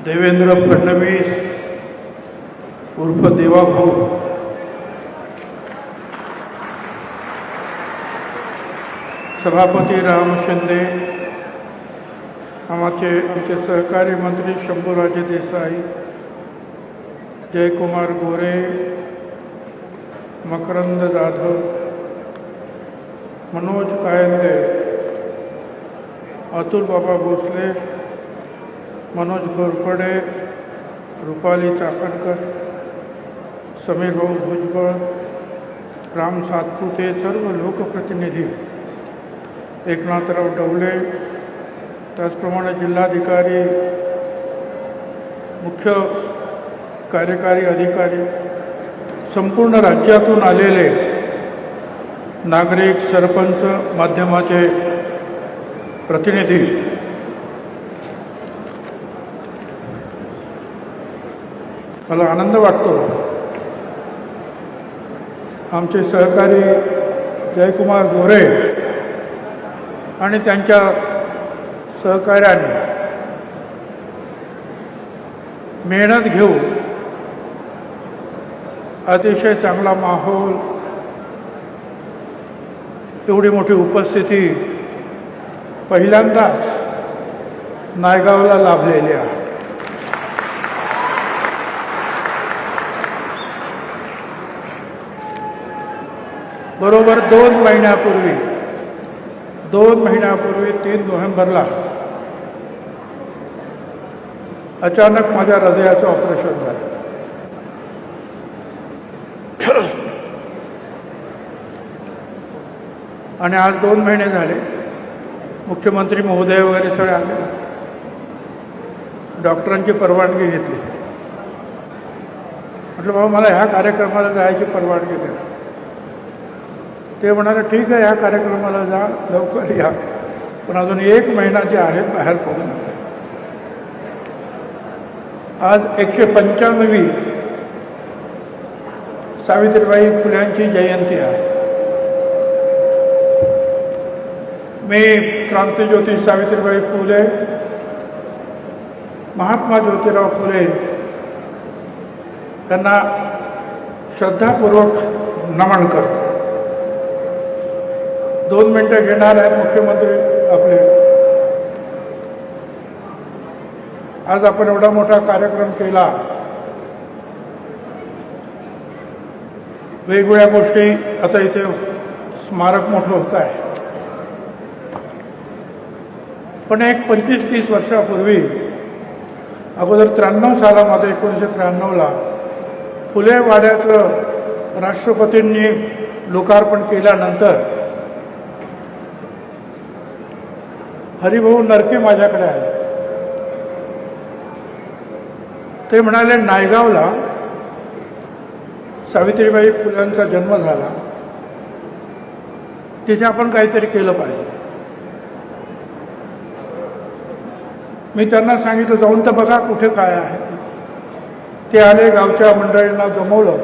देवेंद्र फडणवीस उर्फ देवाभाऊ, सभापती राम शिंदे, आमचे सहकारी मंत्री शंभूराजे देसाई, जयकुमार गोरे, मकरंद जाधव, मनोज कायंदे, अतुल बाबा भोसले, मनोज घोरपडे, रुपाली चाकणकर, समीर भाऊ भुजबळ, राम सातपुते, सर्व लोकप्रतिनिधी, एकनाथराव डवले, त्याचप्रमाणे जिल्हाधिकारी, मुख्य कार्यकारी अधिकारी, संपूर्ण राज्यातून आलेले नागरिक, सरपंच, माध्यमाचे प्रतिनिधी, मला आनंद वाटतो आमचे सहकारी जयकुमार गोरे आणि त्यांच्या सहकार्याने मेहनत घेऊन अतिशय चांगला माहोल, एवढी मोठी उपस्थिती पहिल्यांदाच नायगावला लाभलेली आहे. बरोबर 2 महिन्यापूर्वी 3 नोव्हेंबरला अचानक माझ्या हृदयाचं ऑपरेशन झालं. आणि आज 2 महिने झाले. मुख्यमंत्री महोदय वगैरे सगळे आले, डॉक्टरांची परवानगी घेतली. म्हटलं बाबा मला ह्या कार्यक्रमाला जायची परवानगी द्या. ते म्हणाले ठीक आहे, ह्या कार्यक्रमाला जा, लवकर या, पण अजून 1 महिना जे आहे बाहेर पडू नका. आज 195वी सावित्रीबाई फुल्यांची जयंती आहे. मी क्रांतिज्योती सावित्रीबाई फुले, महात्मा ज्योतिराव फुले यांना श्रद्धापूर्वक नमन करतो. 2 मिनटं घेणार आहेत मुख्यमंत्री आपले. आज आपण एवढा मोठा कार्यक्रम केला, वेगवेगळ्या गोष्टी, आता इथे स्मारक मोठं होत आहे, पण एक 25-30 वर्षापूर्वी अगोदर 93 सालामध्ये 1993ला फुले वाड्याचं राष्ट्रपतींनी लोकार्पण केल्यानंतर हरिभाऊ नरके माझ्याकडे आले. ते म्हणाले नायगावला सावित्रीबाई फुल्यांचा जन्म झाला, तिथे आपण काहीतरी केलं पाहिजे. मी त्यांना सांगितलं जाऊन तर बघा कुठे काय आहे. ते आले, गावच्या मंडळींना जमवलं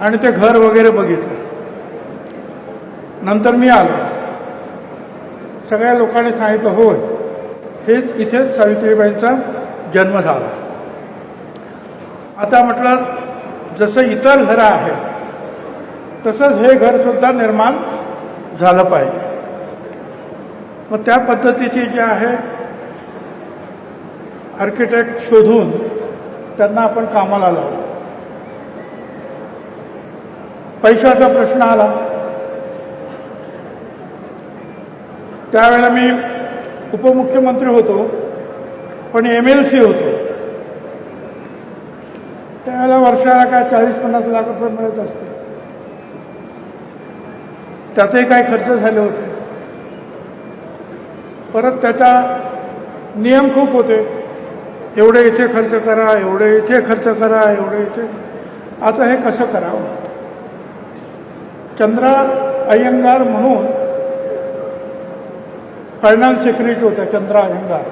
आणि ते घर वगैरे बघितलं. नंतर मी आलो, सगळ्या लोकांनी सांगितलं होय, हेच इथेच सावित्रीबाईंचा जन्म झाला. आता म्हटलं जसं इतर घरं आहेत तसंच हे घरसुद्धा निर्माण झालं पाहिजे. मग त्या पद्धतीची जे आहे आर्किटेक्ट शोधून त्यांना आपण कामाला लावलं. पैशाचा प्रश्न आला. त्यावेळेला मी उपमुख्यमंत्री होतो, पण MLC होतो. त्यावेळेला वर्षाला काय 40-50 लाख रुपये मिळत असते. त्यातही काही खर्च झाले होते. परत त्याचा नियम खूप होते, एवढे इथे खर्च करा, एवढे इथे खर्च करा, एवढे इथे. आता हे कसं करावं? चंद्रा अय्यंगार म्हणून फायनान्स सेक्रेटरी होत्या, चंद्रा अय्यंगार.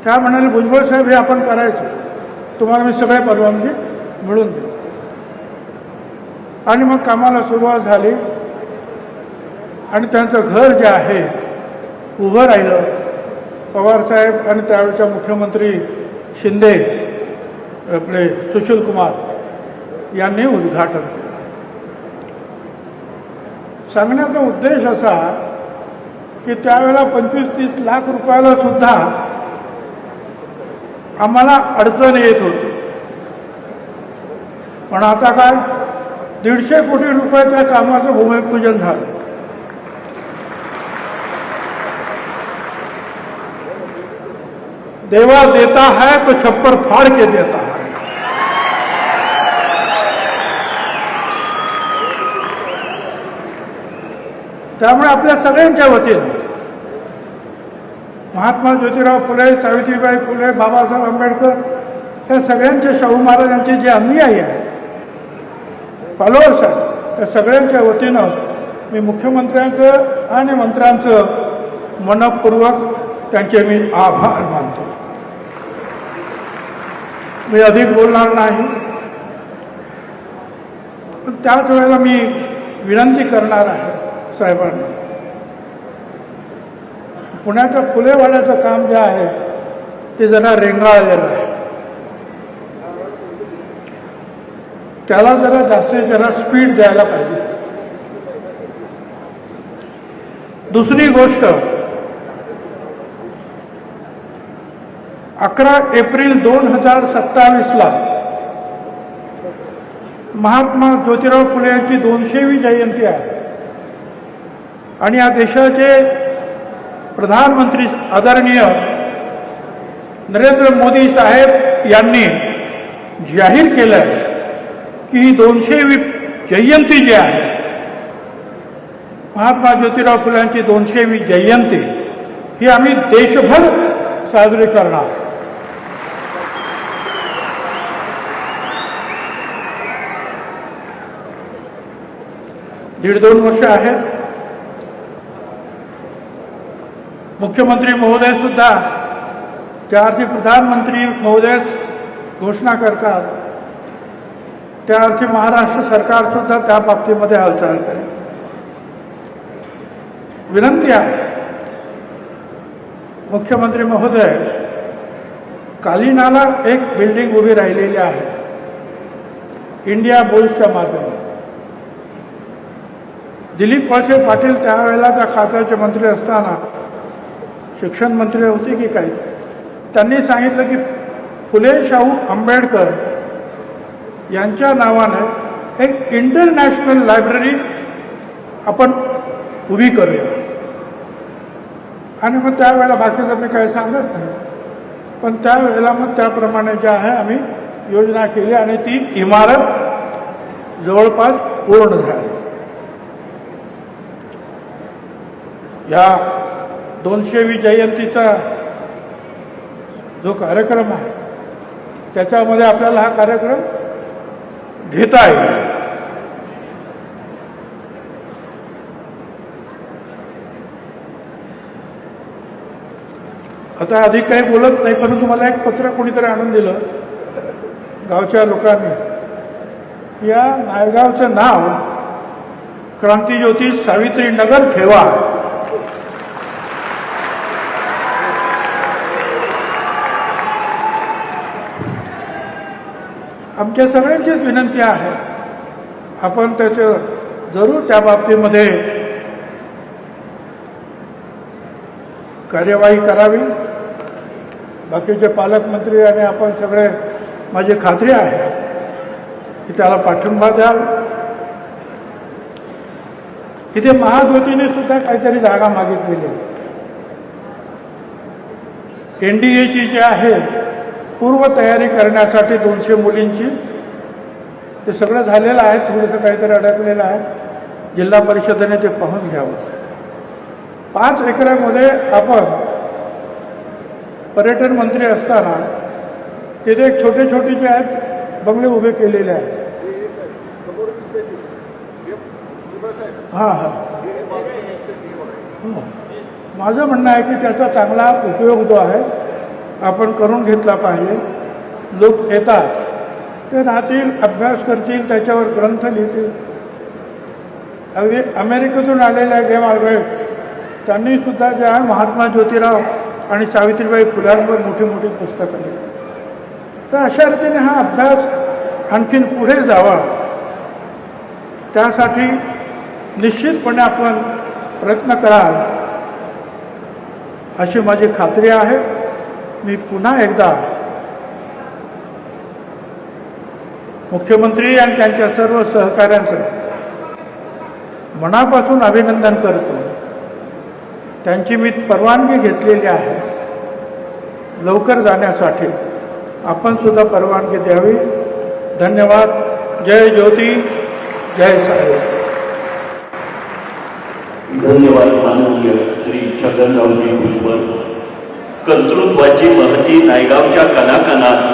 त्या म्हणाले भुजबळ साहेब हे आपण करायचं, तुम्हाला मी सगळ्या परवानगी मिळून देऊ. आणि मग कामाला सुरुवात झाली आणि त्यांचं घर जे आहे उभं राहिलं. पवारसाहेब आणि त्यावेळच्या मुख्यमंत्री शिंदे आपले सुशीलकुमार यांनी उद्घाटन केलं. सांगण्याचा उद्देश असा की त्यावेळेला 25-30 लाख रुपयाला सुद्धा आम्हाला अडचण येत होती. पण आता काय 150 कोटी रुपयाच्या कामाचं भूमिपूजन झालं. देवा देता है तो छप्पर फाड़ के देता है. त्यामुळे आपल्या सगळ्यांच्या वतीनं महात्मा ज्योतिराव फुले, सावित्रीबाई फुले, बाबासाहेब आंबेडकर या सगळ्यांच्या, शाहू महाराजांचे जे अनुयायी आहेत, फॉलोअर्स आहेत, त्या सगळ्यांच्या वतीनं मी मुख्यमंत्र्यांचं आणि मंत्र्यांचं मनपूर्वक त्यांचे मी आभार मानतो. मी अधिक बोलणार नाही, पण त्याच वेळेला मी विनंती करणार आहे साहेबांना, पुण्याच्या फुलेवाड्याचं काम जे आहे ते जरा रेंगाळलेलं आहे. त्याला जरा स्पीड द्यायला पाहिजे. दुसरी गोष्ट, 11 एप्रिल 2027ला महात्मा ज्योतिराव फुले यांची 200वी जयंती आहे आणि या देशाचे प्रधानमंत्री आदरणीय नरेंद्र मोदी साहेब यांनी जाहीर केलं आहे की ही 200वी जयंती जी आहे, महात्मा ज्योतिराव फुल्यांची 200वी जयंती, ही आम्ही देशभर साजरी करणार. दीड 2 वर्ष आहेत. मुख्यमंत्री महोदय सुद्धा ज्या अर्थी प्रधानमंत्री महोदय घोषणा करतात त्या अर्थी महाराष्ट्र सरकार सुद्धा त्या बाबतीमध्ये हालचाल करेल. विनंती आहे मुख्यमंत्री महोदय, कालिनाला एक बिल्डिंग उभी राहिलेली आहे इंडिया बुल्सच्या माध्यमातून. दिलीप वळसे पाटील त्यावेळेला त्या खात्याचे मंत्री असताना, शिक्षण मंत्री होते की काही, त्यांनी सांगितलं की फुले शाहू आंबेडकर यांच्या नावाने एक इंटरनॅशनल लायब्ररी आपण उभी करूया. आणि मग त्यावेळेला बाकीचं मी काही सांगत नाही, पण त्यावेळेला मग त्याप्रमाणे जे आहे आम्ही योजना केली आणि ती इमारत जवळपास पूर्ण झाली. या 200वी जयंतीचा जो कार्यक्रम आहे त्याच्यामध्ये आपल्याला हा कार्यक्रम घेता येईल. आता अधिक काही बोलत नाही, परंतु मला एक पत्र कोणीतरी आणून दिलं गावच्या लोकांनी. या नायगावचं नाव क्रांतिज्योती सावित्री नगर ठेवा. आमच्या सगळ्यांचीच विनंती आहे, आपण त्याचं जरूर त्या बाबतीमध्ये कार्यवाही करावी. बाकीचे पालकमंत्री आणि आपण सगळे, माझी खात्री आहे की त्याला पाठिंबा द्याल. इथे महाज्योतीने सुद्धा काहीतरी जागा मागितलेली आहे. NDAची जी आहे पूर्वतयारी करण्यासाठी 200 मुलींची, ते सगळं झालेलं आहे. थोडंसं काहीतरी अडकलेलं आहे. जिल्हा परिषदेने ते पाहून घ्यावं. 5 एकरामध्ये आपण पर्यटन मंत्री असताना तिथे एक छोटे जे आहेत बंगले उभे केलेले आहेत. हां. माझं म्हणणं आहे की त्याचा चांगला उपयोग जो आहे आपण करून घेतला पाहिजे. लोक येतात, ते राहतील, अभ्यास करतील, त्याच्यावर ग्रंथ लिहितील. अगदी अमेरिकेतून आलेल्या गेम आल्ब्रेट त्यांनी सुद्धा जे आहे महात्मा ज्योतिराव आणि सावित्रीबाई फुलांवर मोठी मोठी पुस्तकं लिहिली. तर अशा रीतीने हा अभ्यास आणखीन पुढे जावा, त्यासाठी निश्चितपणे आपण प्रयत्न कराल अशी माझी खात्री आहे. मी पुन्हा एकदा मुख्यमंत्री आणि त्यांच्या सर्व सहकाऱ्यांचं मनापासून अभिनंदन करतो. त्यांची मी परवानगी घेतलेली आहे लवकर जाण्यासाठी. आपण सुद्धा परवानगी द्यावी. धन्यवाद. जय ज्योती, जय साहेब. धन्यवाद माननीय श्री छगनरावजी भुजबळ. कर्तृत्वाची महती नायगावच्या कलाकारांना